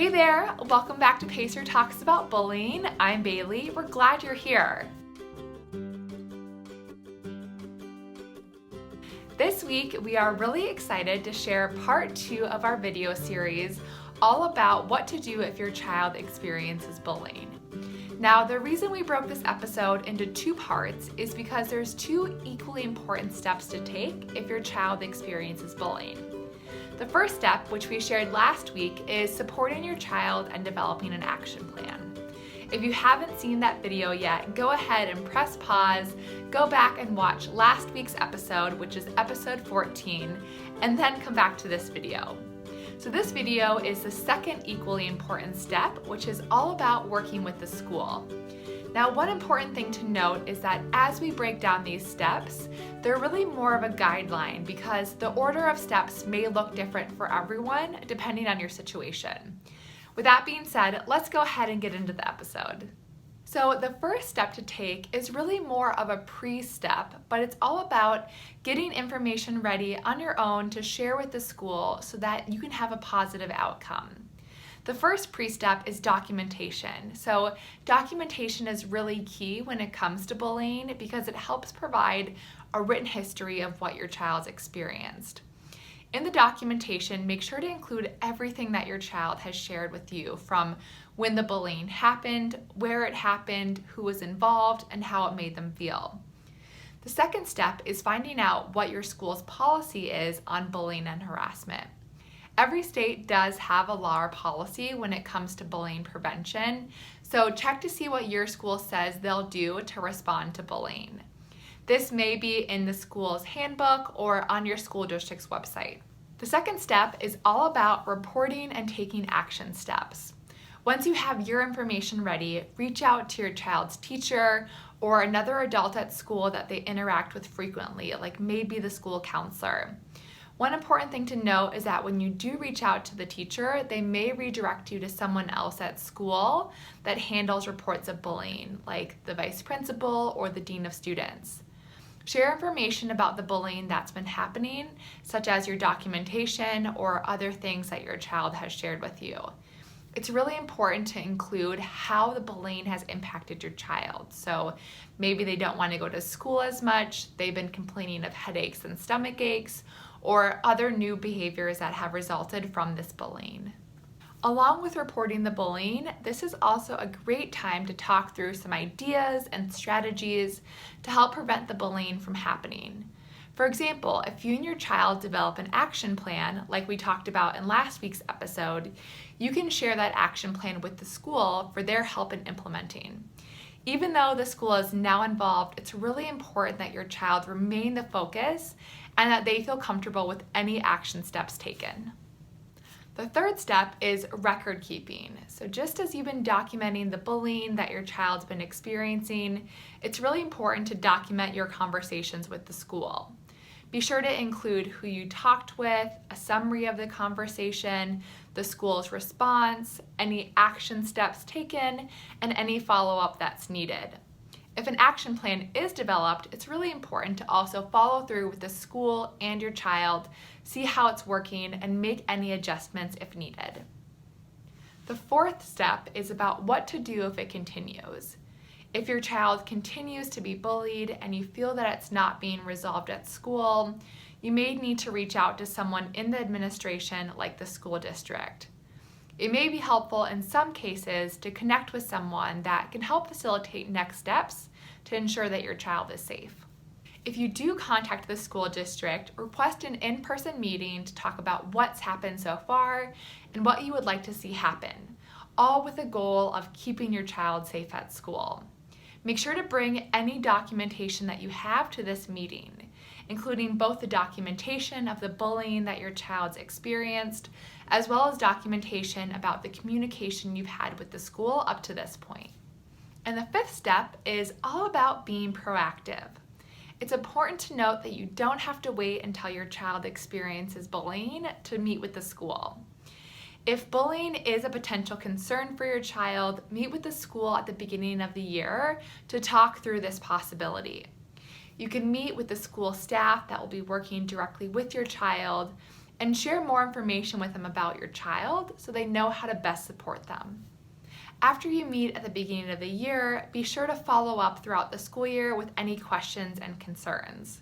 Hey there, welcome back to Pacer Talks About Bullying. I'm Bailey. We're glad you're here. This week, we are really excited to share part 2 of our video series all about what to do if your child experiences bullying. Now, the reason we broke this episode into 2 parts is because there's 2 equally important steps to take if your child experiences bullying. The first step, which we shared last week, is supporting your child and developing an action plan. If you haven't seen that video yet, go ahead and press pause, go back and watch last week's episode, which is episode 14, and then come back to this video. So this video is the second equally important step, which is all about working with the school. Now, one important thing to note is that as we break down these steps, they're really more of a guideline because the order of steps may look different for everyone depending on your situation. With that being said, let's go ahead and get into the episode. So the first step to take is really more of a pre-step, but it's all about getting information ready on your own to share with the school so that you can have a positive outcome. The first pre-step is documentation. So documentation is really key when it comes to bullying because it helps provide a written history of what your child's experienced. In the documentation, make sure to include everything that your child has shared with you, from when the bullying happened, where it happened, who was involved, and how it made them feel. The second step is finding out what your school's policy is on bullying and harassment. Every state does have a law or policy when it comes to bullying prevention, so check to see what your school says they'll do to respond to bullying. This may be in the school's handbook or on your school district's website. The second step is all about reporting and taking action steps. Once you have your information ready, reach out to your child's teacher or another adult at school that they interact with frequently, like maybe the school counselor. One important thing to note is that when you do reach out to the teacher, they may redirect you to someone else at school that handles reports of bullying, like the vice principal or the dean of students. Share information about the bullying that's been happening, such as your documentation or other things that your child has shared with you. It's really important to include how the bullying has impacted your child. So maybe they don't want to go to school as much, they've been complaining of headaches and stomach aches, or other new behaviors that have resulted from this bullying. Along with reporting the bullying, this is also a great time to talk through some ideas and strategies to help prevent the bullying from happening. For example, if you and your child develop an action plan, like we talked about in last week's episode, you can share that action plan with the school for their help in implementing. Even though the school is now involved, it's really important that your child remain the focus and that they feel comfortable with any action steps taken. The third step is record keeping. So just as you've been documenting the bullying that your child's been experiencing, it's really important to document your conversations with the school. Be sure to include who you talked with, a summary of the conversation, the school's response, any action steps taken, and any follow-up that's needed. If an action plan is developed, it's really important to also follow through with the school and your child, see how it's working, and make any adjustments if needed. The fourth step is about what to do if it continues. If your child continues to be bullied and you feel that it's not being resolved at school, you may need to reach out to someone in the administration, like the school district. It may be helpful in some cases to connect with someone that can help facilitate next steps to ensure that your child is safe. If you do contact the school district, request an in-person meeting to talk about what's happened so far and what you would like to see happen, all with the goal of keeping your child safe at school. Make sure to bring any documentation that you have to this meeting, including both the documentation of the bullying that your child's experienced, as well as documentation about the communication you've had with the school up to this point. And the fifth step is all about being proactive. It's important to note that you don't have to wait until your child experiences bullying to meet with the school. If bullying is a potential concern for your child, meet with the school at the beginning of the year to talk through this possibility. You can meet with the school staff that will be working directly with your child and share more information with them about your child so they know how to best support them. After you meet at the beginning of the year, be sure to follow up throughout the school year with any questions and concerns.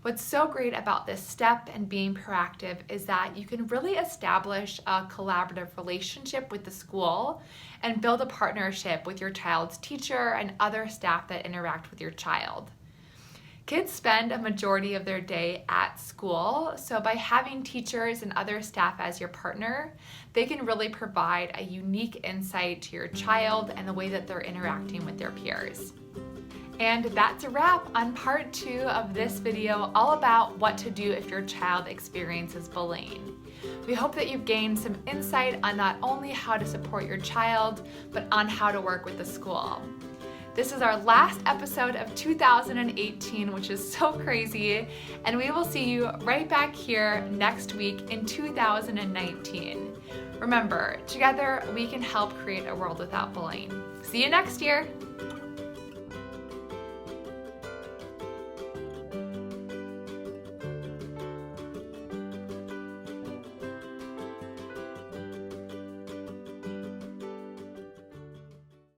What's so great about this step and being proactive is that you can really establish a collaborative relationship with the school and build a partnership with your child's teacher and other staff that interact with your child. Kids spend a majority of their day at school, so by having teachers and other staff as your partner, they can really provide a unique insight to your child and the way that they're interacting with their peers. And that's a wrap on part 2 of this video, all about what to do if your child experiences bullying. We hope that you've gained some insight on not only how to support your child, but on how to work with the school. This is our last episode of 2018, which is so crazy, and we will see you right back here next week in 2019. Remember, together we can help create a world without bullying. See you next year!